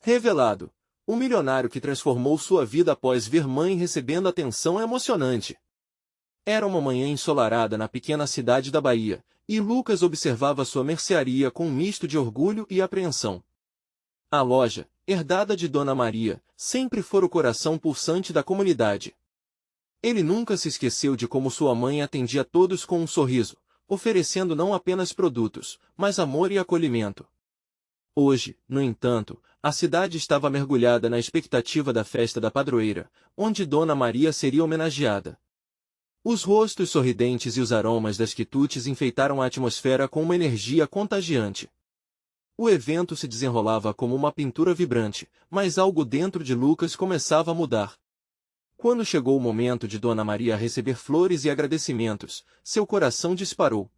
Revelado. O milionário que transformou sua vida após ver mãe recebendo atenção emocionante. Era uma manhã ensolarada na pequena cidade da Bahia, e Lucas observava sua mercearia com um misto de orgulho e apreensão. A loja, herdada de Dona Maria, sempre fora o coração pulsante da comunidade. Ele nunca se esqueceu de como sua mãe atendia todos com um sorriso, oferecendo não apenas produtos, mas amor e acolhimento. Hoje, no entanto, a cidade estava mergulhada na expectativa da festa da padroeira, onde Dona Maria seria homenageada. Os rostos sorridentes e os aromas das quitutes enfeitaram a atmosfera com uma energia contagiante. O evento se desenrolava como uma pintura vibrante, mas algo dentro de Lucas começava a mudar. Quando chegou o momento de Dona Maria receber flores e agradecimentos, seu coração disparou.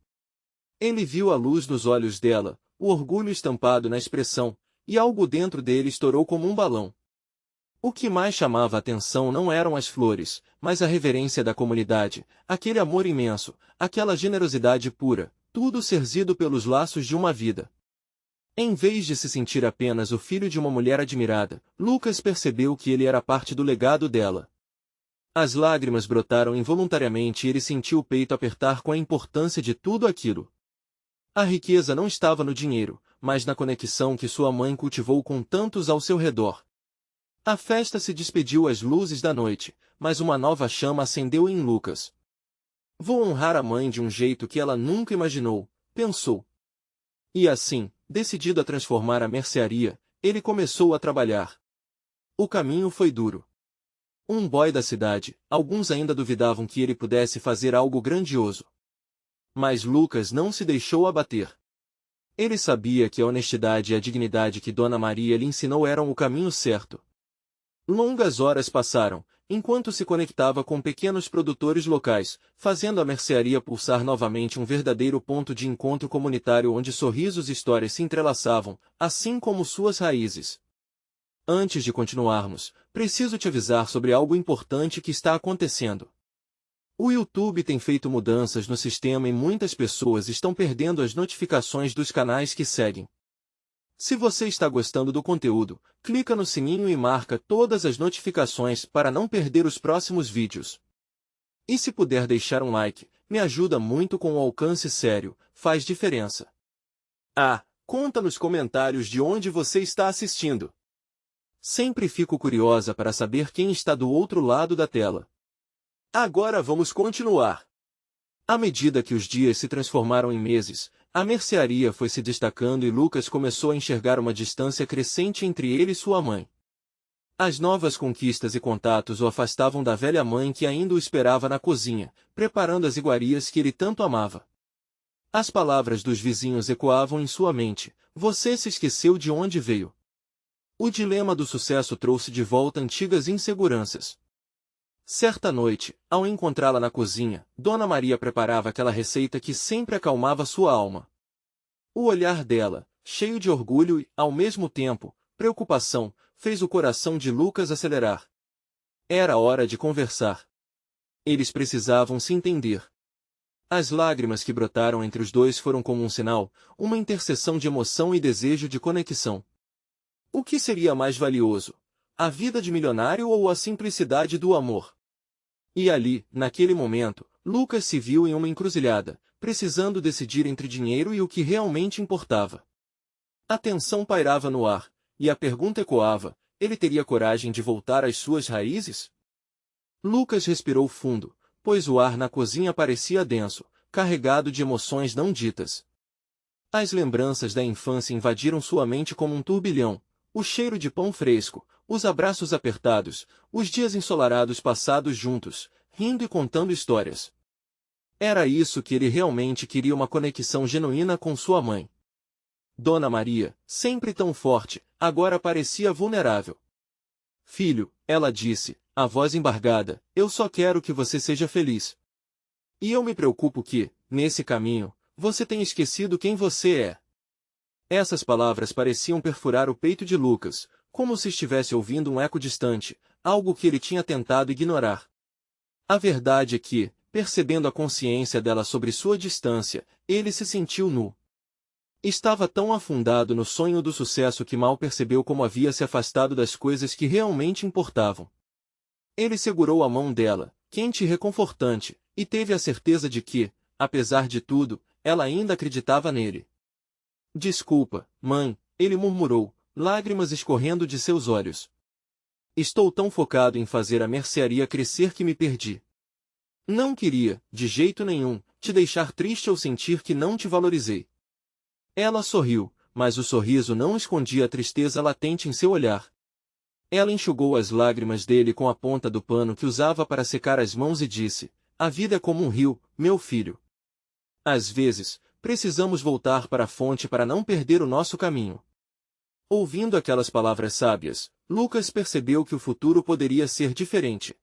Ele viu a luz nos olhos dela, o orgulho estampado na expressão, e algo dentro dele estourou como um balão. O que mais chamava a atenção não eram as flores, mas a reverência da comunidade, aquele amor imenso, aquela generosidade pura, tudo cerzido pelos laços de uma vida. Em vez de se sentir apenas o filho de uma mulher admirada, Lucas percebeu que ele era parte do legado dela. As lágrimas brotaram involuntariamente e ele sentiu o peito apertar com a importância de tudo aquilo. A riqueza não estava no dinheiro, mas na conexão que sua mãe cultivou com tantos ao seu redor. A festa se despediu às luzes da noite, mas uma nova chama acendeu em Lucas. Vou honrar a mãe de um jeito que ela nunca imaginou, pensou. E assim, decidido a transformar a mercearia, ele começou a trabalhar. O caminho foi duro. Um boy da cidade, alguns ainda duvidavam que ele pudesse fazer algo grandioso. Mas Lucas não se deixou abater. Ele sabia que a honestidade e a dignidade que Dona Maria lhe ensinou eram o caminho certo. Longas horas passaram, enquanto se conectava com pequenos produtores locais, fazendo a mercearia pulsar novamente um verdadeiro ponto de encontro comunitário onde sorrisos e histórias se entrelaçavam, assim como suas raízes. Antes de continuarmos, preciso te avisar sobre algo importante que está acontecendo. O YouTube tem feito mudanças no sistema e muitas pessoas estão perdendo as notificações dos canais que seguem. Se você está gostando do conteúdo, clica no sininho e marca todas as notificações para não perder os próximos vídeos. E se puder deixar um like, me ajuda muito com o alcance sério, faz diferença. Conta nos comentários de onde você está assistindo. Sempre fico curiosa para saber quem está do outro lado da tela. Agora vamos continuar. À medida que os dias se transformaram em meses, a mercearia foi se destacando e Lucas começou a enxergar uma distância crescente entre ele e sua mãe. As novas conquistas e contatos o afastavam da velha mãe que ainda o esperava na cozinha, preparando as iguarias que ele tanto amava. As palavras dos vizinhos ecoavam em sua mente: você se esqueceu de onde veio. O dilema do sucesso trouxe de volta antigas inseguranças. Certa noite, ao encontrá-la na cozinha, Dona Maria preparava aquela receita que sempre acalmava sua alma. O olhar dela, cheio de orgulho e, ao mesmo tempo, preocupação, fez o coração de Lucas acelerar. Era hora de conversar. Eles precisavam se entender. As lágrimas que brotaram entre os dois foram como um sinal, uma interseção de emoção e desejo de conexão. O que seria mais valioso? A vida de milionário ou a simplicidade do amor? E ali, naquele momento, Lucas se viu em uma encruzilhada, precisando decidir entre dinheiro e o que realmente importava. A tensão pairava no ar, e a pergunta ecoava: ele teria coragem de voltar às suas raízes? Lucas respirou fundo, pois o ar na cozinha parecia denso, carregado de emoções não ditas. As lembranças da infância invadiram sua mente como um turbilhão: o cheiro de pão fresco, os abraços apertados, os dias ensolarados passados juntos, rindo e contando histórias. Era isso que ele realmente queria, uma conexão genuína com sua mãe. Dona Maria, sempre tão forte, agora parecia vulnerável. Filho, ela disse, a voz embargada, eu só quero que você seja feliz. E eu me preocupo que, nesse caminho, você tenha esquecido quem você é. Essas palavras pareciam perfurar o peito de Lucas, como se estivesse ouvindo um eco distante, algo que ele tinha tentado ignorar. A verdade é que, percebendo a consciência dela sobre sua distância, ele se sentiu nu. Estava tão afundado no sonho do sucesso que mal percebeu como havia se afastado das coisas que realmente importavam. Ele segurou a mão dela, quente e reconfortante, e teve a certeza de que, apesar de tudo, ela ainda acreditava nele. Desculpa, mãe, ele murmurou, lágrimas escorrendo de seus olhos. Estou tão focado em fazer a mercearia crescer que me perdi. Não queria, de jeito nenhum, te deixar triste ou sentir que não te valorizei. Ela sorriu, mas o sorriso não escondia a tristeza latente em seu olhar. Ela enxugou as lágrimas dele com a ponta do pano que usava para secar as mãos e disse: a vida é como um rio, meu filho. Às vezes, precisamos voltar para a fonte para não perder o nosso caminho. Ouvindo aquelas palavras sábias, Lucas percebeu que o futuro poderia ser diferente.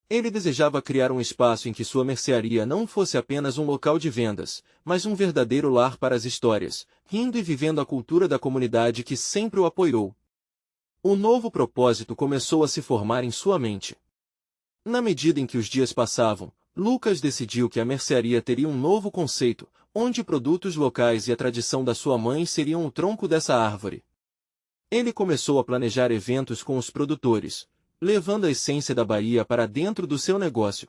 Ele desejava criar um espaço em que sua mercearia não fosse apenas um local de vendas, mas um verdadeiro lar para as histórias, rindo e vivendo a cultura da comunidade que sempre o apoiou. Um novo propósito começou a se formar em sua mente. Na medida em que os dias passavam, Lucas decidiu que a mercearia teria um novo conceito, onde produtos locais e a tradição da sua mãe seriam o tronco dessa árvore. Ele começou a planejar eventos com os produtores, levando a essência da Bahia para dentro do seu negócio.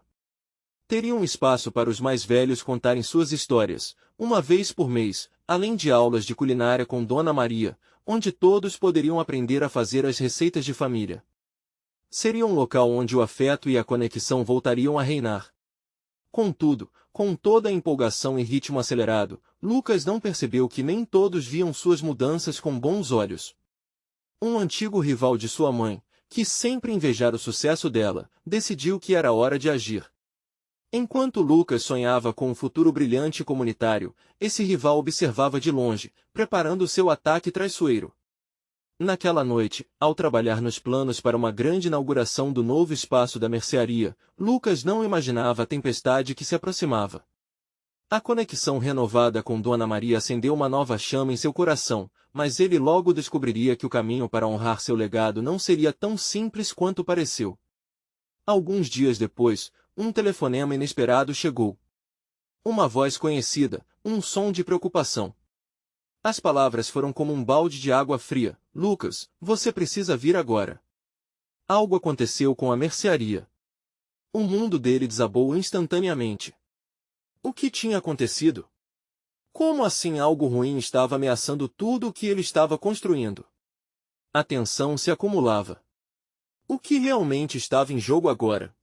Teria um espaço para os mais velhos contarem suas histórias, uma vez por mês, além de aulas de culinária com Dona Maria, onde todos poderiam aprender a fazer as receitas de família. Seria um local onde o afeto e a conexão voltariam a reinar. Contudo, com toda a empolgação e ritmo acelerado, Lucas não percebeu que nem todos viam suas mudanças com bons olhos. Um antigo rival de sua mãe, que sempre invejara o sucesso dela, decidiu que era hora de agir. Enquanto Lucas sonhava com um futuro brilhante e comunitário, esse rival observava de longe, preparando seu ataque traiçoeiro. Naquela noite, ao trabalhar nos planos para uma grande inauguração do novo espaço da mercearia, Lucas não imaginava a tempestade que se aproximava. A conexão renovada com Dona Maria acendeu uma nova chama em seu coração, mas ele logo descobriria que o caminho para honrar seu legado não seria tão simples quanto pareceu. Alguns dias depois, um telefonema inesperado chegou. Uma voz conhecida, um som de preocupação. As palavras foram como um balde de água fria. Lucas, você precisa vir agora. Algo aconteceu com a mercearia. O mundo dele desabou instantaneamente. O que tinha acontecido? Como assim algo ruim estava ameaçando tudo o que ele estava construindo? A tensão se acumulava. O que realmente estava em jogo agora?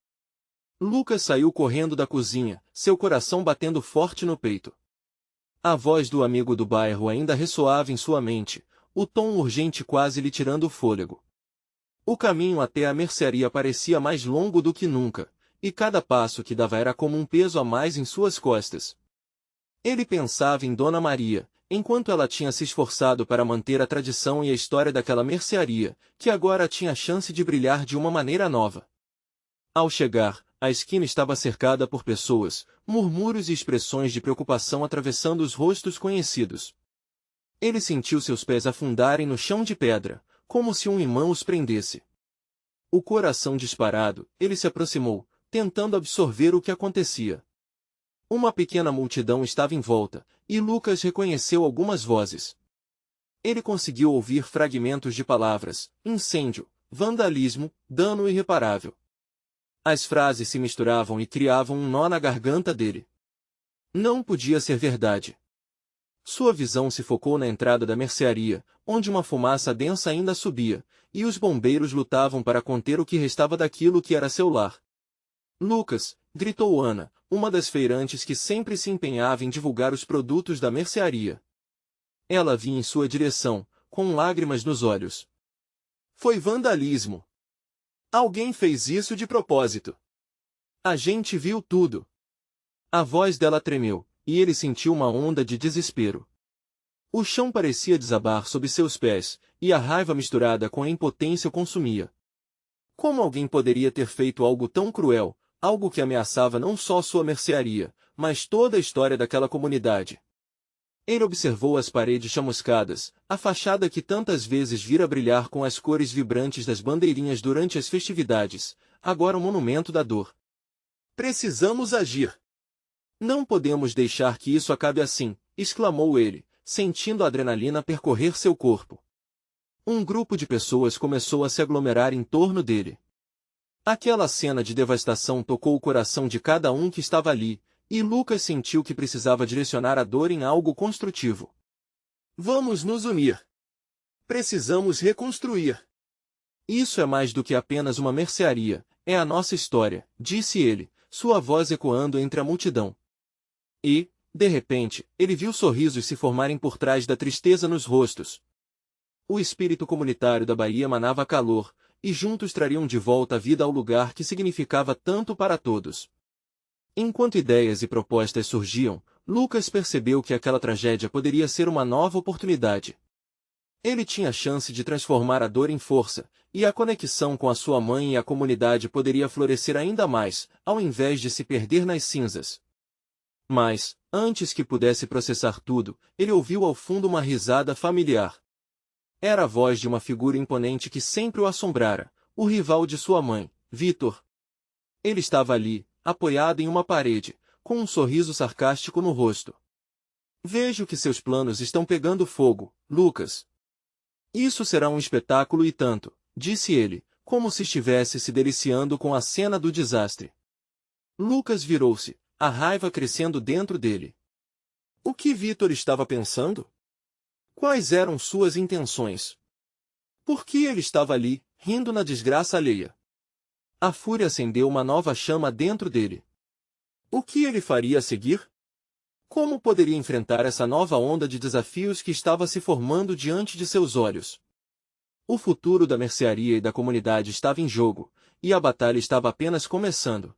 Lucas saiu correndo da cozinha, seu coração batendo forte no peito. A voz do amigo do bairro ainda ressoava em sua mente, o tom urgente quase lhe tirando o fôlego. O caminho até a mercearia parecia mais longo do que nunca, e cada passo que dava era como um peso a mais em suas costas. Ele pensava em Dona Maria, enquanto ela tinha se esforçado para manter a tradição e a história daquela mercearia, que agora tinha a chance de brilhar de uma maneira nova. Ao chegar, a esquina estava cercada por pessoas, murmúrios e expressões de preocupação atravessando os rostos conhecidos. Ele sentiu seus pés afundarem no chão de pedra, como se um imã os prendesse. O coração disparado, ele se aproximou, tentando absorver o que acontecia. Uma pequena multidão estava em volta, e Lucas reconheceu algumas vozes. Ele conseguiu ouvir fragmentos de palavras: incêndio, vandalismo, dano irreparável. As frases se misturavam e criavam um nó na garganta dele. Não podia ser verdade. Sua visão se focou na entrada da mercearia, onde uma fumaça densa ainda subia, e os bombeiros lutavam para conter o que restava daquilo que era seu lar. Lucas, gritou Ana, uma das feirantes que sempre se empenhava em divulgar os produtos da mercearia. Ela vinha em sua direção, com lágrimas nos olhos. Foi vandalismo. Alguém fez isso de propósito. A gente viu tudo. A voz dela tremeu, e ele sentiu uma onda de desespero. O chão parecia desabar sob seus pés, e a raiva misturada com a impotência o consumia. Como alguém poderia ter feito algo tão cruel, algo que ameaçava não só sua mercearia, mas toda a história daquela comunidade? Ele observou as paredes chamuscadas, a fachada que tantas vezes vira brilhar com as cores vibrantes das bandeirinhas durante as festividades, agora um monumento da dor. Precisamos agir. Não podemos deixar que isso acabe assim, exclamou ele, sentindo a adrenalina percorrer seu corpo. Um grupo de pessoas começou a se aglomerar em torno dele. Aquela cena de devastação tocou o coração de cada um que estava ali, e Lucas sentiu que precisava direcionar a dor em algo construtivo. Vamos nos unir. Precisamos reconstruir. Isso é mais do que apenas uma mercearia, é a nossa história, disse ele, sua voz ecoando entre a multidão. E, de repente, ele viu sorrisos se formarem por trás da tristeza nos rostos. O espírito comunitário da Bahia emanava calor, e juntos trariam de volta a vida ao lugar que significava tanto para todos. Enquanto ideias e propostas surgiam, Lucas percebeu que aquela tragédia poderia ser uma nova oportunidade. Ele tinha a chance de transformar a dor em força, e a conexão com a sua mãe e a comunidade poderia florescer ainda mais, ao invés de se perder nas cinzas. Mas, antes que pudesse processar tudo, ele ouviu ao fundo uma risada familiar. Era a voz de uma figura imponente que sempre o assombrara, o rival de sua mãe, Vitor. Ele estava ali, apoiado em uma parede, com um sorriso sarcástico no rosto. Vejo que seus planos estão pegando fogo, Lucas. Isso será um espetáculo e tanto, disse ele, como se estivesse se deliciando com a cena do desastre. Lucas virou-se, a raiva crescendo dentro dele. O que Vitor estava pensando? Quais eram suas intenções? Por que ele estava ali, rindo na desgraça alheia? A fúria acendeu uma nova chama dentro dele. O que ele faria a seguir? Como poderia enfrentar essa nova onda de desafios que estava se formando diante de seus olhos? O futuro da mercearia e da comunidade estava em jogo, e a batalha estava apenas começando.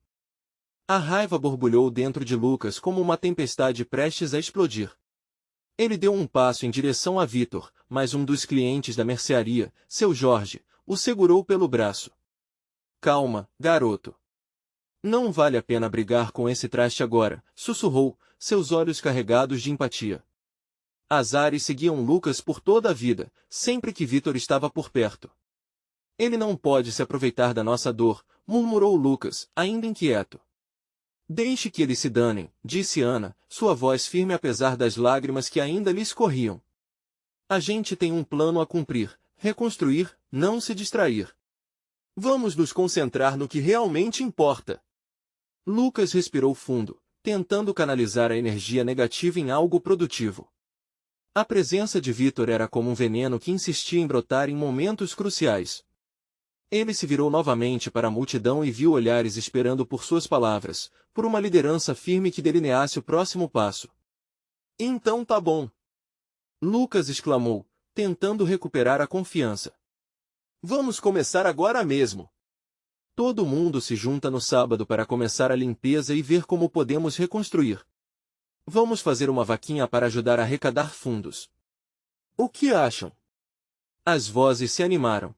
A raiva borbulhou dentro de Lucas como uma tempestade prestes a explodir. Ele deu um passo em direção a Vitor, mas um dos clientes da mercearia, seu Jorge, o segurou pelo braço. Calma, garoto. Não vale a pena brigar com esse traste agora, sussurrou, seus olhos carregados de empatia. As ares seguiam Lucas por toda a vida, sempre que Vitor estava por perto. Ele não pode se aproveitar da nossa dor, murmurou Lucas, ainda inquieto. Deixe que eles se danem, disse Ana, sua voz firme apesar das lágrimas que ainda lhe escorriam. A gente tem um plano a cumprir, reconstruir, não se distrair. Vamos nos concentrar no que realmente importa. Lucas respirou fundo, tentando canalizar a energia negativa em algo produtivo. A presença de Vitor era como um veneno que insistia em brotar em momentos cruciais. Ele se virou novamente para a multidão e viu olhares esperando por suas palavras, por uma liderança firme que delineasse o próximo passo. Então tá bom. Lucas exclamou, tentando recuperar a confiança. Vamos começar agora mesmo. Todo mundo se junta no sábado para começar a limpeza e ver como podemos reconstruir. Vamos fazer uma vaquinha para ajudar a arrecadar fundos. O que acham? As vozes se animaram.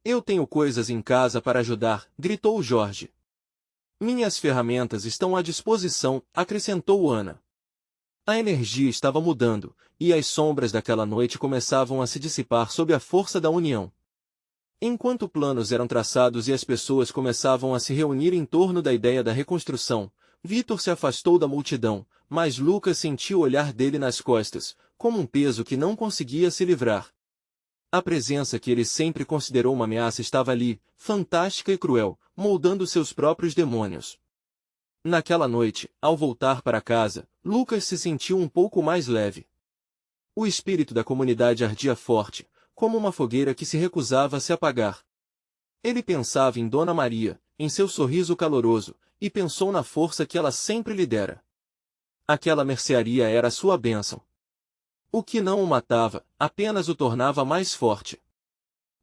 Eu tenho coisas em casa para ajudar, gritou Jorge. Minhas ferramentas estão à disposição, acrescentou Ana. A energia estava mudando, e as sombras daquela noite começavam a se dissipar sob a força da união. Enquanto planos eram traçados e as pessoas começavam a se reunir em torno da ideia da reconstrução, Vitor se afastou da multidão, mas Lucas sentiu o olhar dele nas costas, como um peso que não conseguia se livrar. A presença que ele sempre considerou uma ameaça estava ali, fantástica e cruel, moldando seus próprios demônios. Naquela noite, ao voltar para casa, Lucas se sentiu um pouco mais leve. O espírito da comunidade ardia forte, como uma fogueira que se recusava a se apagar. Ele pensava em Dona Maria, em seu sorriso caloroso, e pensou na força que ela sempre lhe dera. Aquela mercearia era sua bênção. O que não o matava, apenas o tornava mais forte.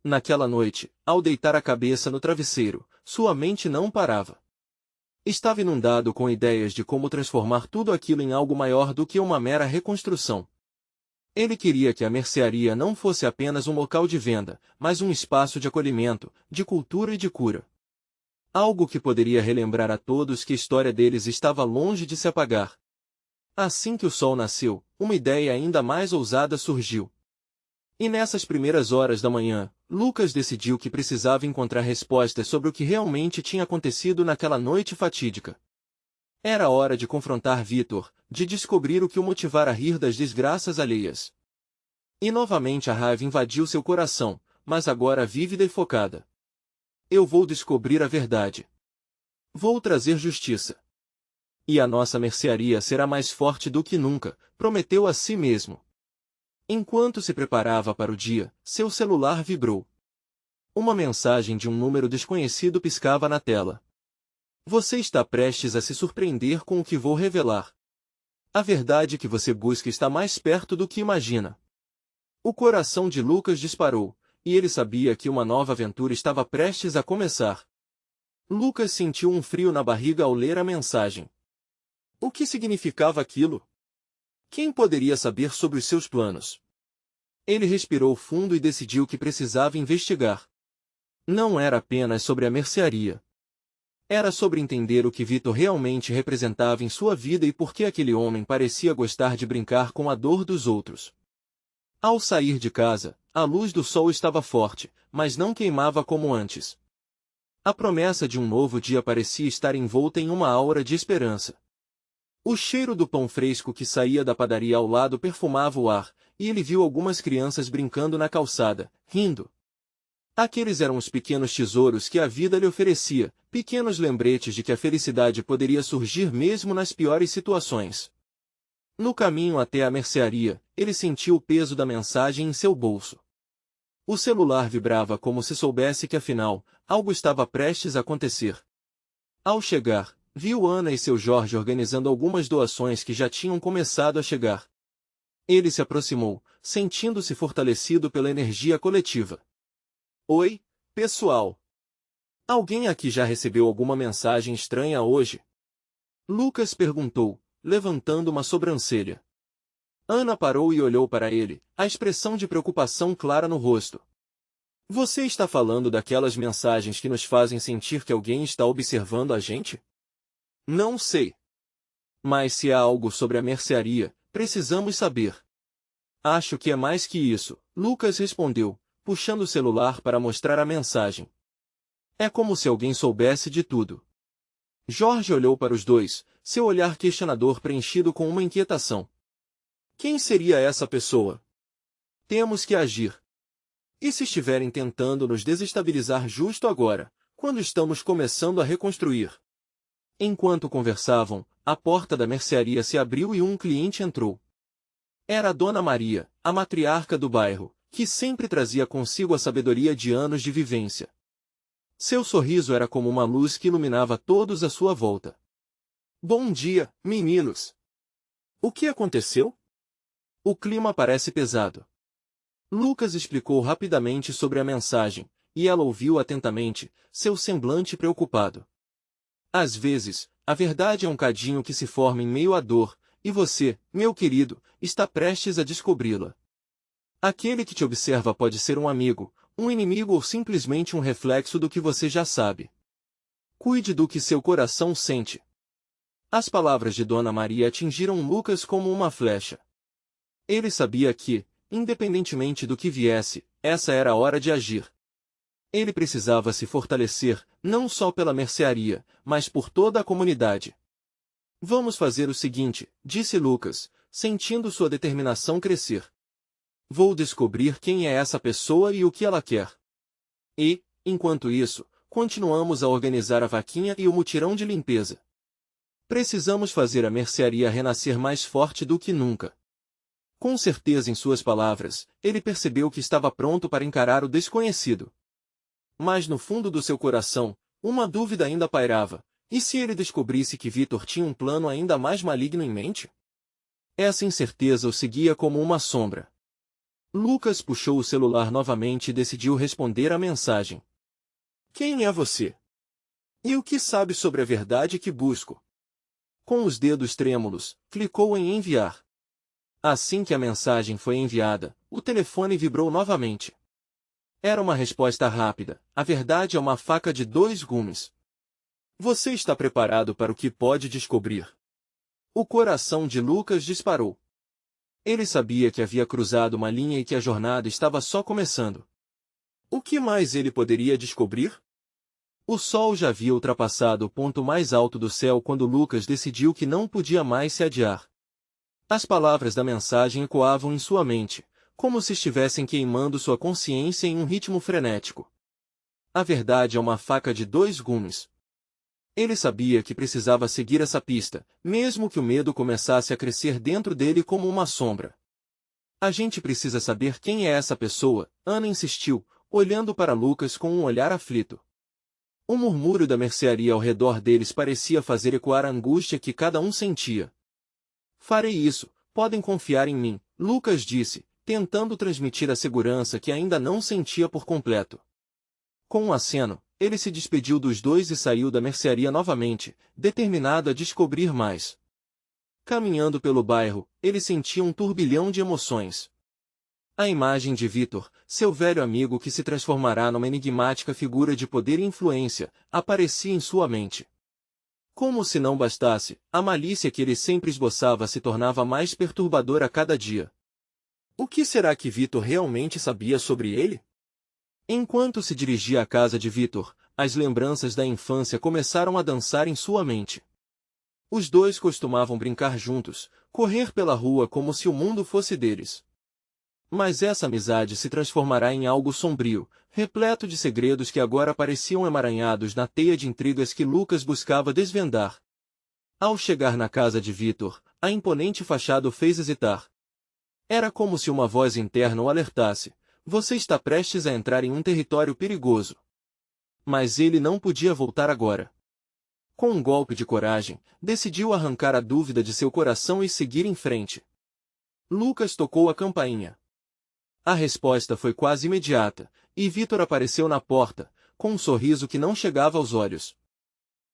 Naquela noite, ao deitar a cabeça no travesseiro, sua mente não parava. Estava inundado com ideias de como transformar tudo aquilo em algo maior do que uma mera reconstrução. Ele queria que a mercearia não fosse apenas um local de venda, mas um espaço de acolhimento, de cultura e de cura. Algo que poderia relembrar a todos que a história deles estava longe de se apagar. Assim que o sol nasceu, uma ideia ainda mais ousada surgiu. E nessas primeiras horas da manhã, Lucas decidiu que precisava encontrar respostas sobre o que realmente tinha acontecido naquela noite fatídica. Era hora de confrontar Vitor, de descobrir o que o motivara a rir das desgraças alheias. E novamente a raiva invadiu seu coração, mas agora vívida e focada. Eu vou descobrir a verdade. Vou trazer justiça. E a nossa mercearia será mais forte do que nunca, prometeu a si mesmo. Enquanto se preparava para o dia, seu celular vibrou. Uma mensagem de um número desconhecido piscava na tela. Você está prestes a se surpreender com o que vou revelar. A verdade que você busca está mais perto do que imagina. O coração de Lucas disparou, e ele sabia que uma nova aventura estava prestes a começar. Lucas sentiu um frio na barriga ao ler a mensagem. O que significava aquilo? Quem poderia saber sobre os seus planos? Ele respirou fundo e decidiu que precisava investigar. Não era apenas sobre a mercearia. Era sobre entender o que Vitor realmente representava em sua vida e por que aquele homem parecia gostar de brincar com a dor dos outros. Ao sair de casa, a luz do sol estava forte, mas não queimava como antes. A promessa de um novo dia parecia estar envolta em uma aura de esperança. O cheiro do pão fresco que saía da padaria ao lado perfumava o ar, e ele viu algumas crianças brincando na calçada, rindo. Aqueles eram os pequenos tesouros que a vida lhe oferecia, pequenos lembretes de que a felicidade poderia surgir mesmo nas piores situações. No caminho até a mercearia, ele sentiu o peso da mensagem em seu bolso. O celular vibrava como se soubesse que afinal, algo estava prestes a acontecer. Ao chegar, viu Ana e seu Jorge organizando algumas doações que já tinham começado a chegar. Ele se aproximou, sentindo-se fortalecido pela energia coletiva. Oi, pessoal. Alguém aqui já recebeu alguma mensagem estranha hoje? Lucas perguntou, levantando uma sobrancelha. Ana parou e olhou para ele, a expressão de preocupação clara no rosto. Você está falando daquelas mensagens que nos fazem sentir que alguém está observando a gente? Não sei. Mas se há algo sobre a mercearia, precisamos saber. Acho que é mais que isso, Lucas respondeu, puxando o celular para mostrar a mensagem. É como se alguém soubesse de tudo. Jorge olhou para os dois, seu olhar questionador preenchido com uma inquietação. Quem seria essa pessoa? Temos que agir. E se estiverem tentando nos desestabilizar justo agora, quando estamos começando a reconstruir? Enquanto conversavam, a porta da mercearia se abriu e um cliente entrou. Era a Dona Maria, a matriarca do bairro, que sempre trazia consigo a sabedoria de anos de vivência. Seu sorriso era como uma luz que iluminava todos à sua volta. Bom dia, meninos! O que aconteceu? O clima parece pesado. Lucas explicou rapidamente sobre a mensagem, e ela ouviu atentamente, seu semblante preocupado. Às vezes, a verdade é um cadinho que se forma em meio à dor, e você, meu querido, está prestes a descobri-la. Aquele que te observa pode ser um amigo, um inimigo ou simplesmente um reflexo do que você já sabe. Cuide do que seu coração sente. As palavras de Dona Maria atingiram Lucas como uma flecha. Ele sabia que, independentemente do que viesse, essa era a hora de agir. Ele precisava se fortalecer, não só pela mercearia, mas por toda a comunidade. Vamos fazer o seguinte, disse Lucas, sentindo sua determinação crescer. Vou descobrir quem é essa pessoa e o que ela quer. E, enquanto isso, continuamos a organizar a vaquinha e o mutirão de limpeza. Precisamos fazer a mercearia renascer mais forte do que nunca. Com certeza em suas palavras, ele percebeu que estava pronto para encarar o desconhecido. Mas no fundo do seu coração, uma dúvida ainda pairava. E se ele descobrisse que Vitor tinha um plano ainda mais maligno em mente? Essa incerteza o seguia como uma sombra. Lucas puxou o celular novamente e decidiu responder à mensagem. Quem é você? E o que sabe sobre a verdade que busco? Com os dedos trêmulos, clicou em enviar. Assim que a mensagem foi enviada, o telefone vibrou novamente. Era uma resposta rápida. A verdade é uma faca de dois gumes. Você está preparado para o que pode descobrir? O coração de Lucas disparou. Ele sabia que havia cruzado uma linha e que a jornada estava só começando. O que mais ele poderia descobrir? O sol já havia ultrapassado o ponto mais alto do céu quando Lucas decidiu que não podia mais se adiar. As palavras da mensagem ecoavam em sua mente, como se estivessem queimando sua consciência em um ritmo frenético. A verdade é uma faca de dois gumes. Ele sabia que precisava seguir essa pista, mesmo que o medo começasse a crescer dentro dele como uma sombra. A gente precisa saber quem é essa pessoa, Ana insistiu, olhando para Lucas com um olhar aflito. O murmúrio da mercearia ao redor deles parecia fazer ecoar a angústia que cada um sentia. Farei isso, podem confiar em mim, Lucas disse, tentando transmitir a segurança que ainda não sentia por completo. Com um aceno, ele se despediu dos dois e saiu da mercearia novamente, determinado a descobrir mais. Caminhando pelo bairro, ele sentia um turbilhão de emoções. A imagem de Vitor, seu velho amigo que se transformará numa enigmática figura de poder e influência, aparecia em sua mente. Como se não bastasse, a malícia que ele sempre esboçava se tornava mais perturbadora a cada dia. O que será que Vitor realmente sabia sobre ele? Enquanto se dirigia à casa de Vitor, as lembranças da infância começaram a dançar em sua mente. Os dois costumavam brincar juntos, correr pela rua como se o mundo fosse deles. Mas essa amizade se transformará em algo sombrio, repleto de segredos que agora pareciam emaranhados na teia de intrigas que Lucas buscava desvendar. Ao chegar na casa de Vitor, a imponente fachada o fez hesitar. Era como se uma voz interna o alertasse: você está prestes a entrar em um território perigoso. Mas ele não podia voltar agora. Com um golpe de coragem, decidiu arrancar a dúvida de seu coração e seguir em frente. Lucas tocou a campainha. A resposta foi quase imediata, e Vitor apareceu na porta, com um sorriso que não chegava aos olhos.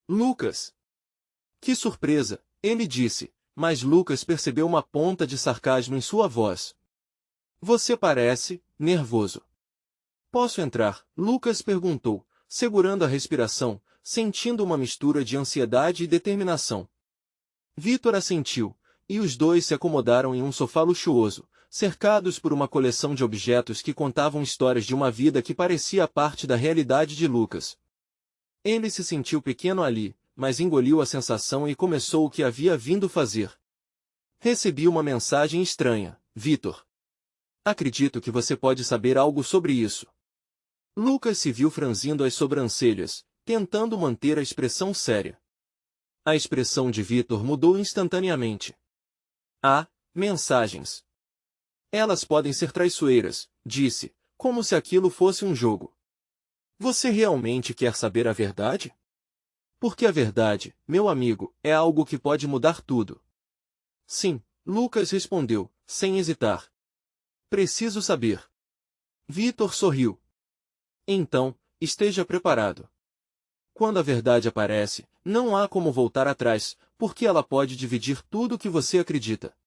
Lucas! Que surpresa! Ele disse, mas Lucas percebeu uma ponta de sarcasmo em sua voz. Você parece nervoso. Posso entrar? Lucas perguntou, segurando a respiração, sentindo uma mistura de ansiedade e determinação. Vitor assentiu, e os dois se acomodaram em um sofá luxuoso, cercados por uma coleção de objetos que contavam histórias de uma vida que parecia parte da realidade de Lucas. Ele se sentiu pequeno ali, mas engoliu a sensação e começou o que havia vindo fazer. Recebi uma mensagem estranha, Vitor. Acredito que você pode saber algo sobre isso. Lucas se viu franzindo as sobrancelhas, tentando manter a expressão séria. A expressão de Vitor mudou instantaneamente. Mensagens. Elas podem ser traiçoeiras, disse, como se aquilo fosse um jogo. Você realmente quer saber a verdade? Porque a verdade, meu amigo, é algo que pode mudar tudo. Sim, Lucas respondeu, sem hesitar. Preciso saber. Vitor sorriu. Então, esteja preparado. Quando a verdade aparece, não há como voltar atrás, porque ela pode dividir tudo o que você acredita.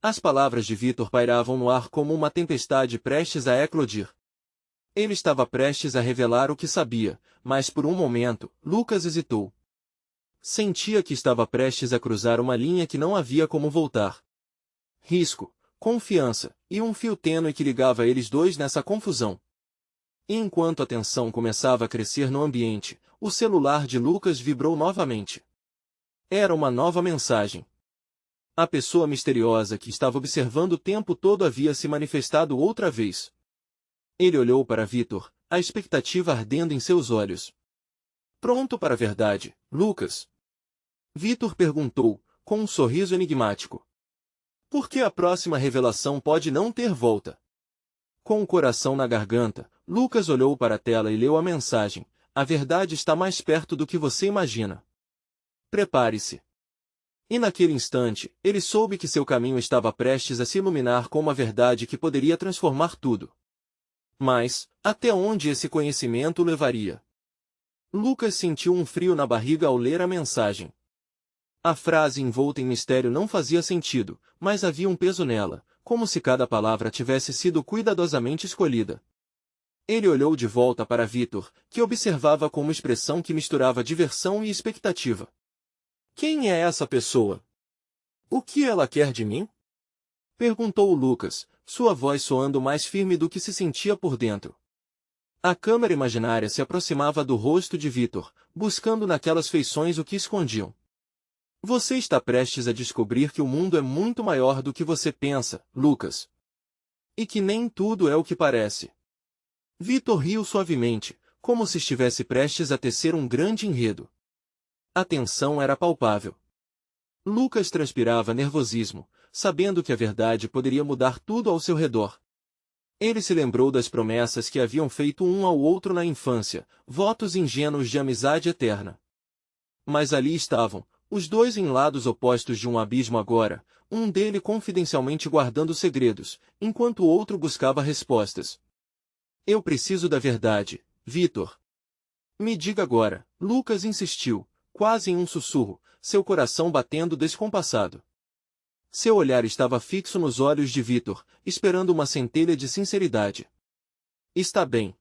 As palavras de Vitor pairavam no ar como uma tempestade prestes a eclodir. Ele estava prestes a revelar o que sabia, mas por um momento, Lucas hesitou. Sentia que estava prestes a cruzar uma linha que não havia como voltar. Risco, confiança, e um fio tênue que ligava eles dois nessa confusão. E enquanto a tensão começava a crescer no ambiente, o celular de Lucas vibrou novamente. Era uma nova mensagem. A pessoa misteriosa que estava observando o tempo todo havia se manifestado outra vez. Ele olhou para Vitor, a expectativa ardendo em seus olhos. Pronto para a verdade, Lucas? Vitor perguntou, com um sorriso enigmático. Porque a próxima revelação pode não ter volta. Com o coração na garganta, Lucas olhou para a tela e leu a mensagem. A verdade está mais perto do que você imagina. Prepare-se. E naquele instante, ele soube que seu caminho estava prestes a se iluminar com uma verdade que poderia transformar tudo. Mas, até onde esse conhecimento o levaria? Lucas sentiu um frio na barriga ao ler a mensagem. A frase envolta em mistério não fazia sentido, mas havia um peso nela, como se cada palavra tivesse sido cuidadosamente escolhida. Ele olhou de volta para Vitor, que observava com uma expressão que misturava diversão e expectativa. Quem é essa pessoa? O que ela quer de mim? Perguntou Lucas, sua voz soando mais firme do que se sentia por dentro. A câmera imaginária se aproximava do rosto de Vitor, buscando naquelas feições o que escondiam. Você está prestes a descobrir que o mundo é muito maior do que você pensa, Lucas. E que nem tudo é o que parece. Vitor riu suavemente, como se estivesse prestes a tecer um grande enredo. A tensão era palpável. Lucas transpirava nervosismo, sabendo que a verdade poderia mudar tudo ao seu redor. Ele se lembrou das promessas que haviam feito um ao outro na infância, votos ingênuos de amizade eterna. Mas ali estavam, os dois em lados opostos de um abismo agora, um dele confidencialmente guardando segredos, enquanto o outro buscava respostas. Eu preciso da verdade, Vitor. Me diga agora, Lucas insistiu, quase em um sussurro, seu coração batendo descompassado. Seu olhar estava fixo nos olhos de Vitor, esperando uma centelha de sinceridade. Está bem.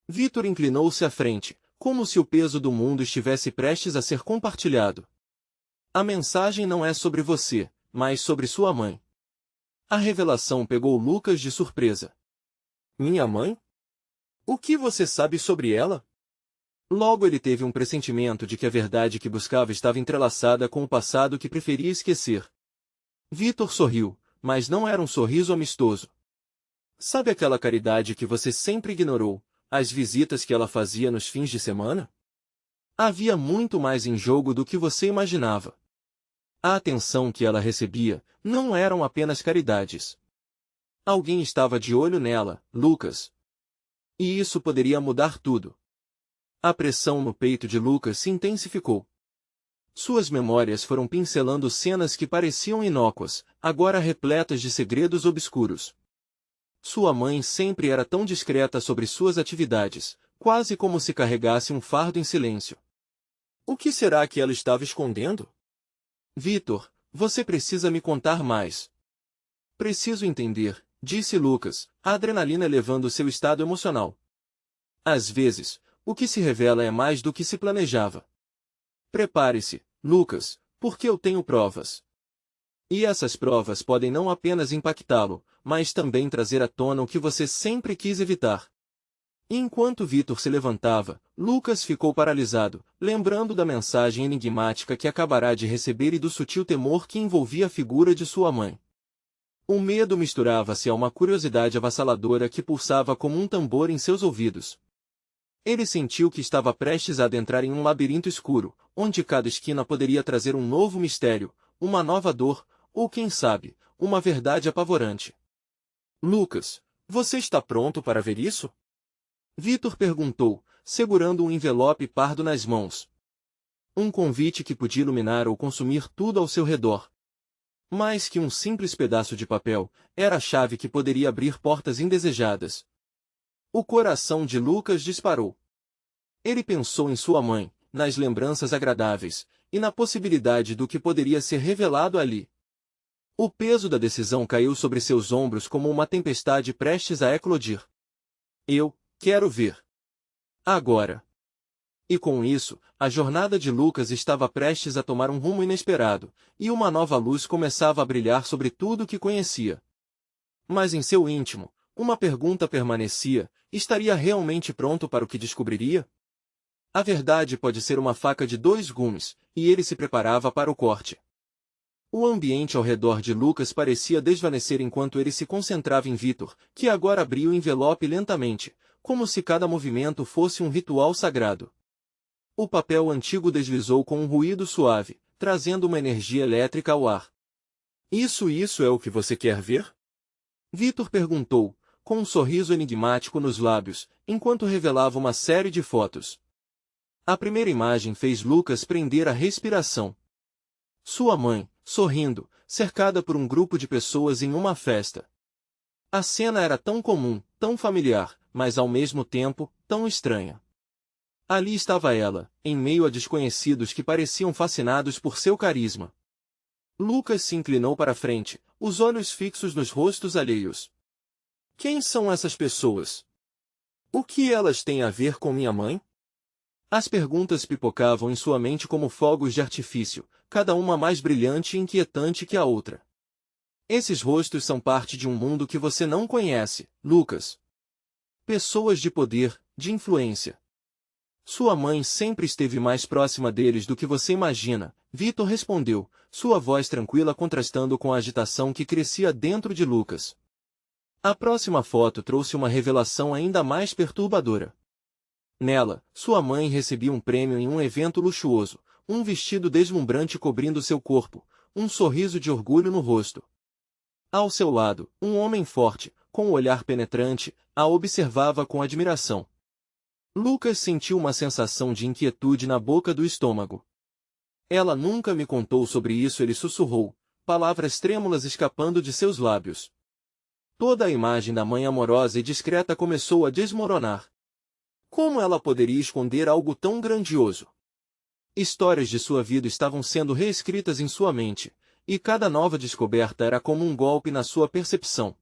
Vitor inclinou-se à frente, como se o peso do mundo estivesse prestes a ser compartilhado. A mensagem não é sobre você, mas sobre sua mãe. A revelação pegou Lucas de surpresa. Minha mãe? O que você sabe sobre ela? Logo ele teve um pressentimento de que a verdade que buscava estava entrelaçada com o passado que preferia esquecer. Vitor sorriu, mas não era um sorriso amistoso. Sabe aquela caridade que você sempre ignorou, as visitas que ela fazia nos fins de semana? Havia muito mais em jogo do que você imaginava. A atenção que ela recebia não eram apenas caridades. Alguém estava de olho nela, Lucas. E isso poderia mudar tudo. A pressão no peito de Lucas se intensificou. Suas memórias foram pincelando cenas que pareciam inócuas, agora repletas de segredos obscuros. Sua mãe sempre era tão discreta sobre suas atividades, quase como se carregasse um fardo em silêncio. O que será que ela estava escondendo? Vitor, você precisa me contar mais. Preciso entender, disse Lucas, a adrenalina elevando seu estado emocional. Às vezes, o que se revela é mais do que se planejava. Prepare-se, Lucas, porque eu tenho provas. E essas provas podem não apenas impactá-lo, mas também trazer à tona o que você sempre quis evitar. Enquanto Vitor se levantava, Lucas ficou paralisado, lembrando da mensagem enigmática que acabará de receber e do sutil temor que envolvia a figura de sua mãe. O medo misturava-se a uma curiosidade avassaladora que pulsava como um tambor em seus ouvidos. Ele sentiu que estava prestes a adentrar em um labirinto escuro, onde cada esquina poderia trazer um novo mistério, uma nova dor, ou quem sabe, uma verdade apavorante. Lucas, você está pronto para ver isso? Vitor perguntou, segurando um envelope pardo nas mãos. Um convite que podia iluminar ou consumir tudo ao seu redor. Mais que um simples pedaço de papel, era a chave que poderia abrir portas indesejadas. O coração de Lucas disparou. Ele pensou em sua mãe, nas lembranças agradáveis, e na possibilidade do que poderia ser revelado ali. O peso da decisão caiu sobre seus ombros como uma tempestade prestes a eclodir. Eu quero ver. Agora. E com isso, a jornada de Lucas estava prestes a tomar um rumo inesperado, e uma nova luz começava a brilhar sobre tudo o que conhecia. Mas em seu íntimo, uma pergunta permanecia: estaria realmente pronto para o que descobriria? A verdade pode ser uma faca de dois gumes, e ele se preparava para o corte. O ambiente ao redor de Lucas parecia desvanecer enquanto ele se concentrava em Vitor, que agora abria o envelope lentamente, como se cada movimento fosse um ritual sagrado. O papel antigo deslizou com um ruído suave, trazendo uma energia elétrica ao ar. Isso é o que você quer ver? Vitor perguntou, com um sorriso enigmático nos lábios, enquanto revelava uma série de fotos. A primeira imagem fez Lucas prender a respiração. Sua mãe, sorrindo, cercada por um grupo de pessoas em uma festa. A cena era tão comum, tão familiar, mas ao mesmo tempo, tão estranha. Ali estava ela, em meio a desconhecidos que pareciam fascinados por seu carisma. Lucas se inclinou para a frente, os olhos fixos nos rostos alheios. Quem são essas pessoas? O que elas têm a ver com minha mãe? As perguntas pipocavam em sua mente como fogos de artifício, cada uma mais brilhante e inquietante que a outra. Esses rostos são parte de um mundo que você não conhece, Lucas. Pessoas de poder, de influência. Sua mãe sempre esteve mais próxima deles do que você imagina, Vitor respondeu, sua voz tranquila contrastando com a agitação que crescia dentro de Lucas. A próxima foto trouxe uma revelação ainda mais perturbadora. Nela, sua mãe recebia um prêmio em um evento luxuoso, um vestido deslumbrante cobrindo seu corpo, um sorriso de orgulho no rosto. Ao seu lado, um homem forte, com um olhar penetrante, a observava com admiração. Lucas sentiu uma sensação de inquietude na boca do estômago. Ela nunca me contou sobre isso, ele sussurrou, palavras trêmulas escapando de seus lábios. Toda a imagem da mãe amorosa e discreta começou a desmoronar. Como ela poderia esconder algo tão grandioso? Histórias de sua vida estavam sendo reescritas em sua mente, e cada nova descoberta era como um golpe na sua percepção.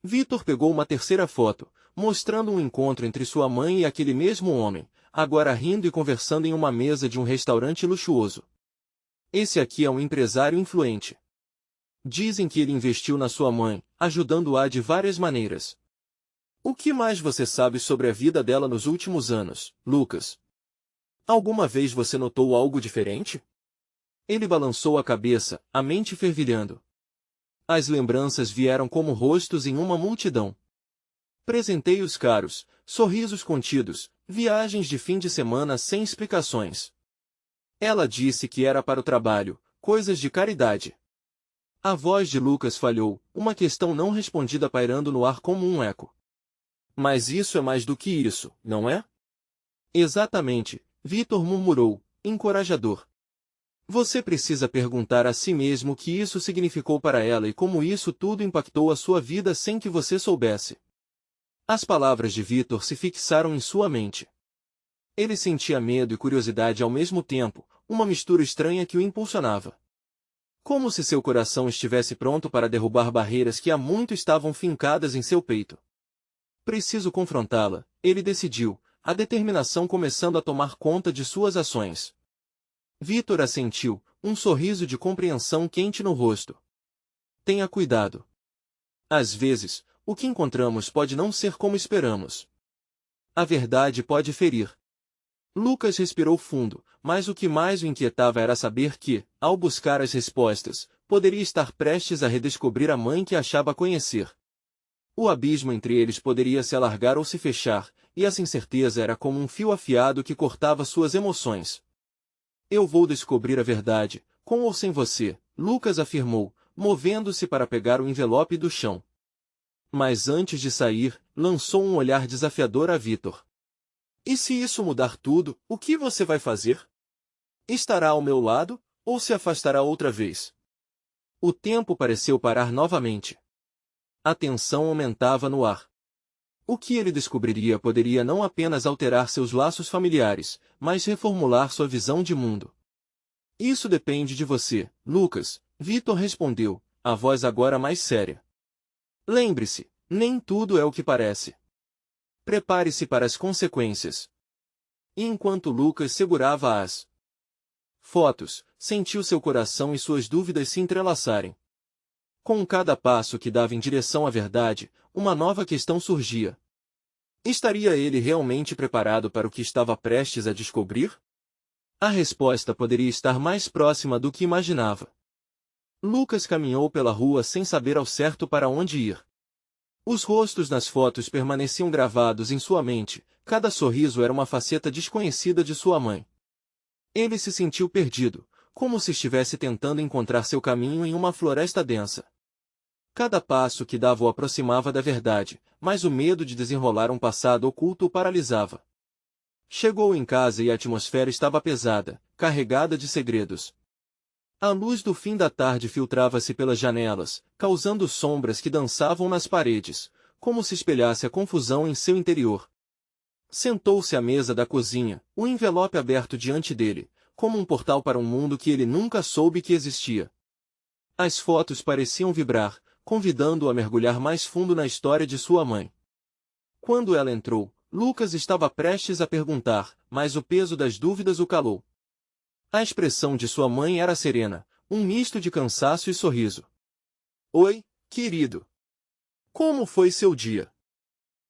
Vitor pegou uma terceira foto, mostrando um encontro entre sua mãe e aquele mesmo homem, agora rindo e conversando em uma mesa de um restaurante luxuoso. Esse aqui é um empresário influente. Dizem que ele investiu na sua mãe, ajudando-a de várias maneiras. O que mais você sabe sobre a vida dela nos últimos anos, Lucas? Alguma vez você notou algo diferente? Ele balançou a cabeça, a mente fervilhando. As lembranças vieram como rostos em uma multidão. Presenteios caros, sorrisos contidos, viagens de fim de semana sem explicações. Ela disse que era para o trabalho, coisas de caridade. A voz de Lucas falhou, uma questão não respondida pairando no ar como um eco. Mas isso é mais do que isso, não é? Exatamente, Vitor murmurou, encorajador. Você precisa perguntar a si mesmo o que isso significou para ela e como isso tudo impactou a sua vida sem que você soubesse. As palavras de Vitor se fixaram em sua mente. Ele sentia medo e curiosidade ao mesmo tempo, uma mistura estranha que o impulsionava. Como se seu coração estivesse pronto para derrubar barreiras que há muito estavam fincadas em seu peito. Preciso confrontá-la, ele decidiu, a determinação começando a tomar conta de suas ações. Vitor assentiu, um sorriso de compreensão quente no rosto. Tenha cuidado. Às vezes, o que encontramos pode não ser como esperamos. A verdade pode ferir. Lucas respirou fundo, mas o que mais o inquietava era saber que, ao buscar as respostas, poderia estar prestes a redescobrir a mãe que achava conhecer. O abismo entre eles poderia se alargar ou se fechar, e essa incerteza era como um fio afiado que cortava suas emoções. Eu vou descobrir a verdade, com ou sem você, Lucas afirmou, movendo-se para pegar o envelope do chão. Mas antes de sair, lançou um olhar desafiador a Vitor. E se isso mudar tudo, o que você vai fazer? Estará ao meu lado, ou se afastará outra vez? O tempo pareceu parar novamente. A tensão aumentava no ar. O que ele descobriria poderia não apenas alterar seus laços familiares, mas reformular sua visão de mundo. Isso depende de você, Lucas, Vitor respondeu, a voz agora mais séria. Lembre-se, nem tudo é o que parece. Prepare-se para as consequências. E enquanto Lucas segurava as fotos, sentiu seu coração e suas dúvidas se entrelaçarem. Com cada passo que dava em direção à verdade, uma nova questão surgia. Estaria ele realmente preparado para o que estava prestes a descobrir? A resposta poderia estar mais próxima do que imaginava. Lucas caminhou pela rua sem saber ao certo para onde ir. Os rostos nas fotos permaneciam gravados em sua mente, cada sorriso era uma faceta desconhecida de sua mãe. Ele se sentiu perdido, como se estivesse tentando encontrar seu caminho em uma floresta densa. Cada passo que dava o aproximava da verdade, mas o medo de desenrolar um passado oculto o paralisava. Chegou em casa e a atmosfera estava pesada, carregada de segredos. A luz do fim da tarde filtrava-se pelas janelas, causando sombras que dançavam nas paredes, como se espelhasse a confusão em seu interior. Sentou-se à mesa da cozinha, o envelope aberto diante dele, como um portal para um mundo que ele nunca soube que existia. As fotos pareciam vibrar, convidando-o a mergulhar mais fundo na história de sua mãe. Quando ela entrou, Lucas estava prestes a perguntar, mas o peso das dúvidas o calou. A expressão de sua mãe era serena, um misto de cansaço e sorriso. Oi, querido. Como foi seu dia?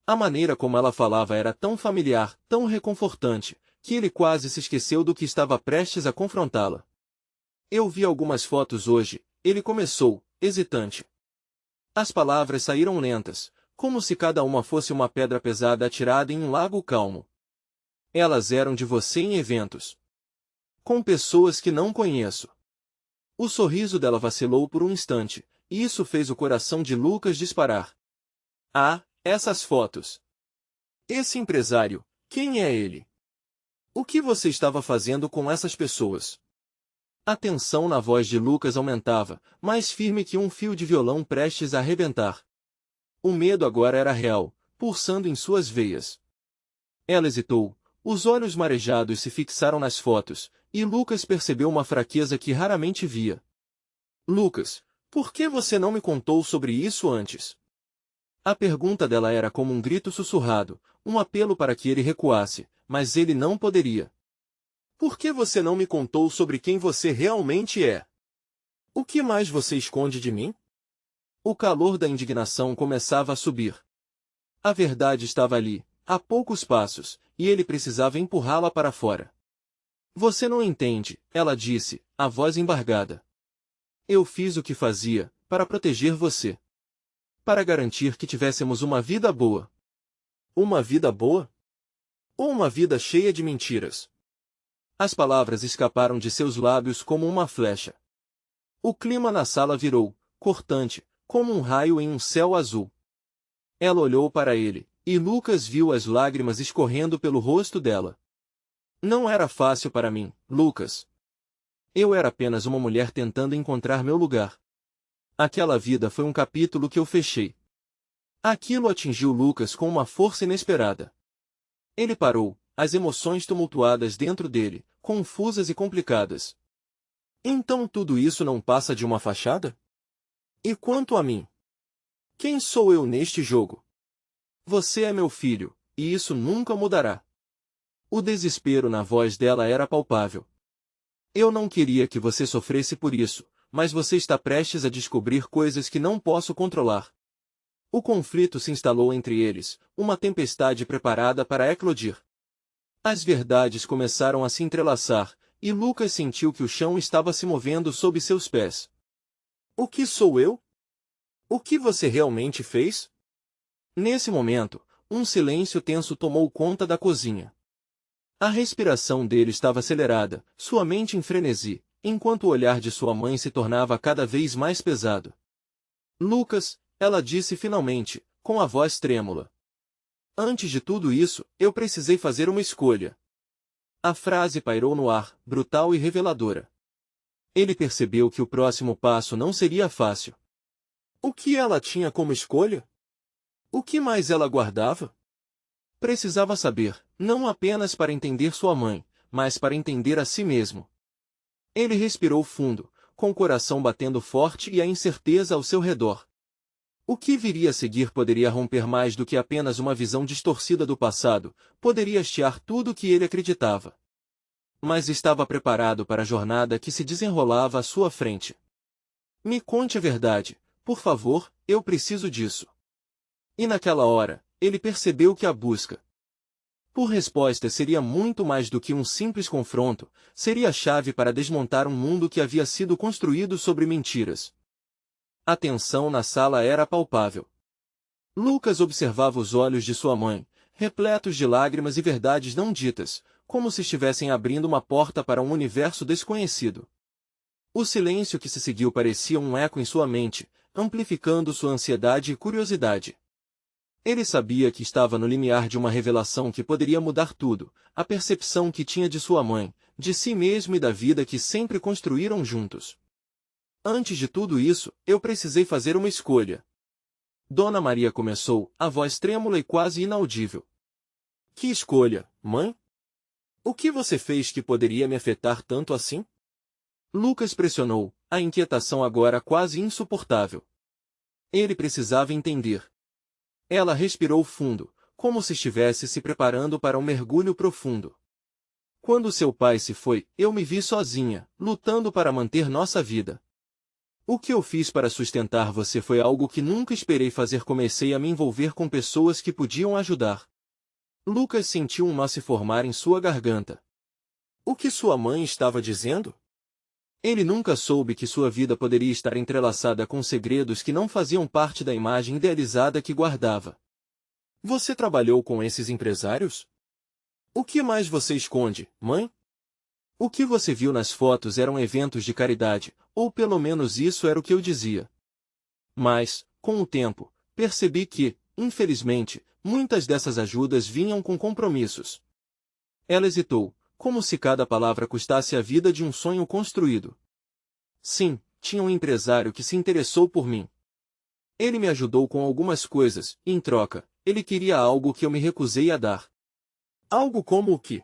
A maneira como ela falava era tão familiar, tão reconfortante, que ele quase se esqueceu do que estava prestes a confrontá-la. Eu vi algumas fotos hoje, ele começou, hesitante. As palavras saíram lentas, como se cada uma fosse uma pedra pesada atirada em um lago calmo. Elas eram de você em eventos. Com pessoas que não conheço. O sorriso dela vacilou por um instante, e isso fez o coração de Lucas disparar. Ah, essas fotos. Esse empresário, quem é ele? O que você estava fazendo com essas pessoas? A tensão na voz de Lucas aumentava, mais firme que um fio de violão prestes a arrebentar. O medo agora era real, pulsando em suas veias. Ela hesitou, os olhos marejados se fixaram nas fotos, e Lucas percebeu uma fraqueza que raramente via. Lucas, por que você não me contou sobre isso antes? A pergunta dela era como um grito sussurrado, um apelo para que ele recuasse, mas ele não poderia. Por que você não me contou sobre quem você realmente é? O que mais você esconde de mim? O calor da indignação começava a subir. A verdade estava ali, a poucos passos, e ele precisava empurrá-la para fora. Você não entende, ela disse, a voz embargada. Eu fiz o que fazia, para proteger você. Para garantir que tivéssemos uma vida boa. Uma vida boa? Ou uma vida cheia de mentiras? As palavras escaparam de seus lábios como uma flecha. O clima na sala virou, cortante, como um raio em um céu azul. Ela olhou para ele, e Lucas viu as lágrimas escorrendo pelo rosto dela. Não era fácil para mim, Lucas. Eu era apenas uma mulher tentando encontrar meu lugar. Aquela vida foi um capítulo que eu fechei. Aquilo atingiu Lucas com uma força inesperada. Ele parou, as emoções tumultuadas dentro dele, confusas e complicadas. Então tudo isso não passa de uma fachada? E quanto a mim? Quem sou eu neste jogo? Você é meu filho, e isso nunca mudará. O desespero na voz dela era palpável. Eu não queria que você sofresse por isso, mas você está prestes a descobrir coisas que não posso controlar. O conflito se instalou entre eles, uma tempestade preparada para eclodir. As verdades começaram a se entrelaçar, e Lucas sentiu que o chão estava se movendo sob seus pés. O que sou eu? O que você realmente fez? Nesse momento, um silêncio tenso tomou conta da cozinha. A respiração dele estava acelerada, sua mente em frenesi, enquanto o olhar de sua mãe se tornava cada vez mais pesado. Lucas, ela disse finalmente, com a voz trêmula. Antes de tudo isso, eu precisei fazer uma escolha. A frase pairou no ar, brutal e reveladora. Ele percebeu que o próximo passo não seria fácil. O que ela tinha como escolha? O que mais ela guardava? Precisava saber, não apenas para entender sua mãe, mas para entender a si mesmo. Ele respirou fundo, com o coração batendo forte e a incerteza ao seu redor. O que viria a seguir poderia romper mais do que apenas uma visão distorcida do passado, poderia hastear tudo o que ele acreditava. Mas estava preparado para a jornada que se desenrolava à sua frente. Me conte a verdade, por favor, eu preciso disso. E naquela hora, ele percebeu que a busca por resposta seria muito mais do que um simples confronto, seria a chave para desmontar um mundo que havia sido construído sobre mentiras. A tensão na sala era palpável. Lucas observava os olhos de sua mãe, repletos de lágrimas e verdades não ditas, como se estivessem abrindo uma porta para um universo desconhecido. O silêncio que se seguiu parecia um eco em sua mente, amplificando sua ansiedade e curiosidade. Ele sabia que estava no limiar de uma revelação que poderia mudar tudo, a percepção que tinha de sua mãe, de si mesmo e da vida que sempre construíram juntos. Antes de tudo isso, eu precisei fazer uma escolha. Dona Maria começou, a voz trêmula e quase inaudível. Que escolha, mãe? O que você fez que poderia me afetar tanto assim? Lucas pressionou, a inquietação agora quase insuportável. Ele precisava entender. Ela respirou fundo, como se estivesse se preparando para um mergulho profundo. Quando seu pai se foi, eu me vi sozinha, lutando para manter nossa vida. O que eu fiz para sustentar você foi algo que nunca esperei fazer. Comecei a me envolver com pessoas que podiam ajudar. Lucas sentiu um nó se formar em sua garganta. O que sua mãe estava dizendo? Ele nunca soube que sua vida poderia estar entrelaçada com segredos que não faziam parte da imagem idealizada que guardava. Você trabalhou com esses empresários? O que mais você esconde, mãe? O que você viu nas fotos eram eventos de caridade, ou pelo menos isso era o que eu dizia. Mas, com o tempo, percebi que, infelizmente, muitas dessas ajudas vinham com compromissos. Ela hesitou, como se cada palavra custasse a vida de um sonho construído. Sim, tinha um empresário que se interessou por mim. Ele me ajudou com algumas coisas, e em troca, ele queria algo que eu me recusei a dar. Algo como o quê?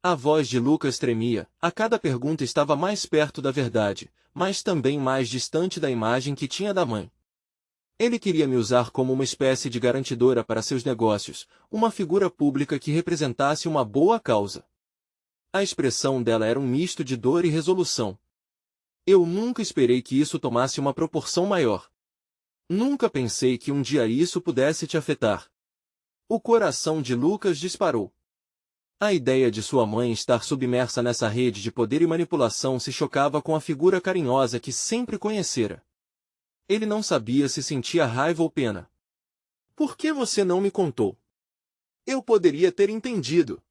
A voz de Lucas tremia, a cada pergunta estava mais perto da verdade, mas também mais distante da imagem que tinha da mãe. Ele queria me usar como uma espécie de garantidora para seus negócios, uma figura pública que representasse uma boa causa. A expressão dela era um misto de dor e resolução. Eu nunca esperei que isso tomasse uma proporção maior. Nunca pensei que um dia isso pudesse te afetar. O coração de Lucas disparou. A ideia de sua mãe estar submersa nessa rede de poder e manipulação se chocava com a figura carinhosa que sempre conhecera. Ele não sabia se sentia raiva ou pena. Por que você não me contou? Eu poderia ter entendido.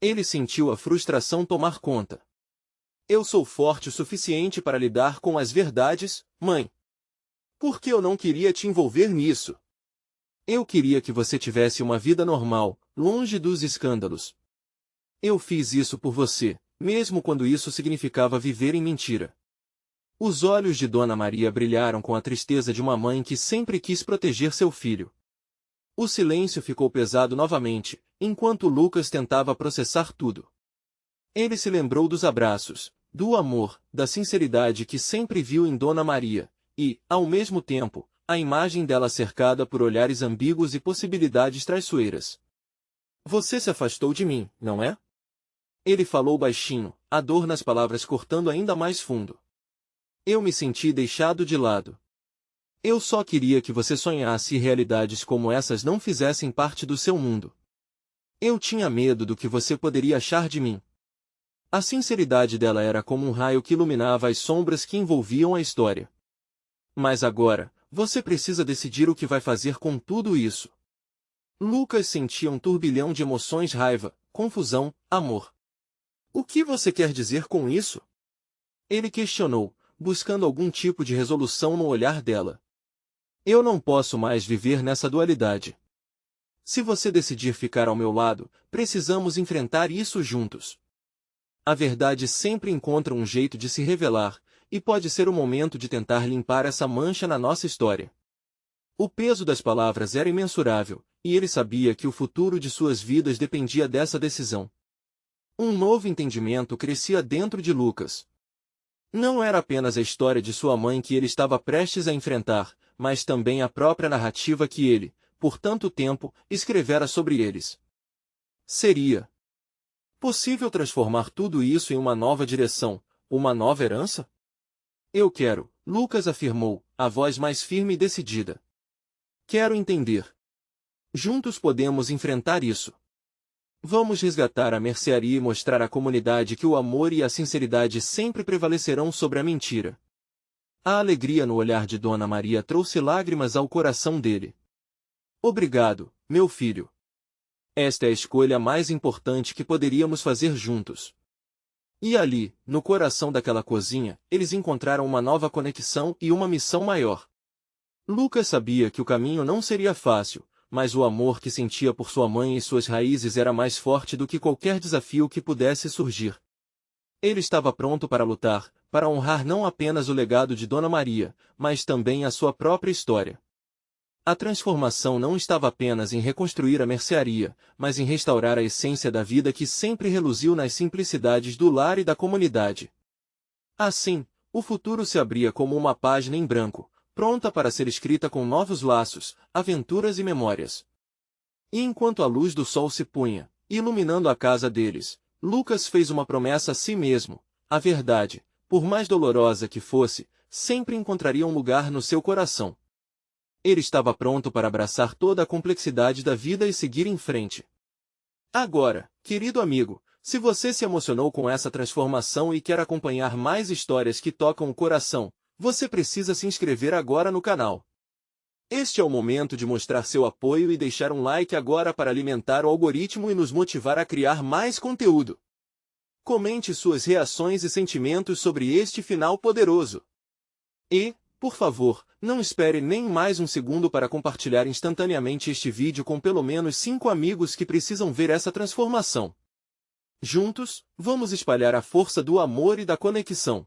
Ele sentiu a frustração tomar conta. Eu sou forte o suficiente para lidar com as verdades, mãe. Por que eu não queria te envolver nisso? Eu queria que você tivesse uma vida normal, longe dos escândalos. Eu fiz isso por você, mesmo quando isso significava viver em mentira. Os olhos de Dona Maria brilharam com a tristeza de uma mãe que sempre quis proteger seu filho. O silêncio ficou pesado novamente, enquanto Lucas tentava processar tudo. Ele se lembrou dos abraços, do amor, da sinceridade que sempre viu em Dona Maria, e, ao mesmo tempo, a imagem dela cercada por olhares ambíguos e possibilidades traiçoeiras. Você se afastou de mim, não é? Ele falou baixinho, a dor nas palavras cortando ainda mais fundo. Eu me senti deixado de lado. Eu só queria que você sonhasse e realidades como essas não fizessem parte do seu mundo. Eu tinha medo do que você poderia achar de mim. A sinceridade dela era como um raio que iluminava as sombras que envolviam a história. Mas agora, você precisa decidir o que vai fazer com tudo isso. Lucas sentia um turbilhão de emoções: raiva, confusão, amor. O que você quer dizer com isso? Ele questionou, buscando algum tipo de resolução no olhar dela. Eu não posso mais viver nessa dualidade. Se você decidir ficar ao meu lado, precisamos enfrentar isso juntos. A verdade sempre encontra um jeito de se revelar, e pode ser o momento de tentar limpar essa mancha na nossa história. O peso das palavras era imensurável, e ele sabia que o futuro de suas vidas dependia dessa decisão. Um novo entendimento crescia dentro de Lucas. Não era apenas a história de sua mãe que ele estava prestes a enfrentar, mas também a própria narrativa que ele, por tanto tempo, escrevera sobre eles. Seria possível transformar tudo isso em uma nova direção, uma nova herança? Eu quero, Lucas afirmou, a voz mais firme e decidida. Quero entender. Juntos podemos enfrentar isso. Vamos resgatar a mercearia e mostrar à comunidade que o amor e a sinceridade sempre prevalecerão sobre a mentira. A alegria no olhar de Dona Maria trouxe lágrimas ao coração dele. Obrigado, meu filho. Esta é a escolha mais importante que poderíamos fazer juntos. E ali, no coração daquela cozinha, eles encontraram uma nova conexão e uma missão maior. Lucas sabia que o caminho não seria fácil, mas o amor que sentia por sua mãe e suas raízes era mais forte do que qualquer desafio que pudesse surgir. Ele estava pronto para lutar, para honrar não apenas o legado de Dona Maria, mas também a sua própria história. A transformação não estava apenas em reconstruir a mercearia, mas em restaurar a essência da vida que sempre reluziu nas simplicidades do lar e da comunidade. Assim, o futuro se abria como uma página em branco, pronta para ser escrita com novos laços, aventuras e memórias. E enquanto a luz do sol se punha, iluminando a casa deles, Lucas fez uma promessa a si mesmo: a verdade, por mais dolorosa que fosse, sempre encontraria um lugar no seu coração. Ele estava pronto para abraçar toda a complexidade da vida e seguir em frente. Agora, querido amigo, se você se emocionou com essa transformação e quer acompanhar mais histórias que tocam o coração, você precisa se inscrever agora no canal. Este é o momento de mostrar seu apoio e deixar um like agora para alimentar o algoritmo e nos motivar a criar mais conteúdo. Comente suas reações e sentimentos sobre este final poderoso. E, por favor, não espere nem mais um segundo para compartilhar instantaneamente este vídeo com pelo menos 5 amigos que precisam ver essa transformação. Juntos, vamos espalhar a força do amor e da conexão.